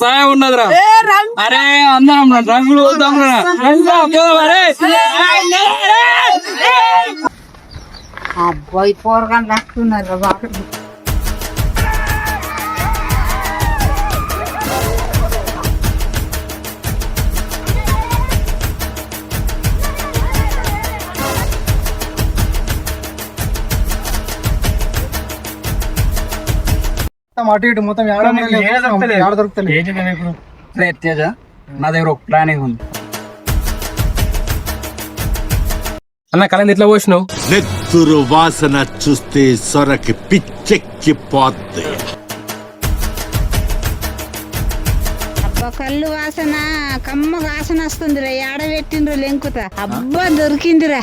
సాయం ఉన్నదిరా. అరే అందరం రంగులు అబ్బాయి పోరగాళ్ళు వస్తున్నారు బాబు. అటు ఇటు మొత్తం తేజ నా దగ్గర ఒక ప్లానింగ్ ఉంది అన్న. కళ ఎట్లా పోసినావు? నెత్తురు వాసన చూస్తే సొరకి పిచ్చెక్కి పోద్ది. అబ్బా కళ్ళు వాసన కమ్మ వాసన వస్తుందిరా. ఏడబెట్టిండ్రు లెంకుతా. అబ్బా దొరికిందిరా.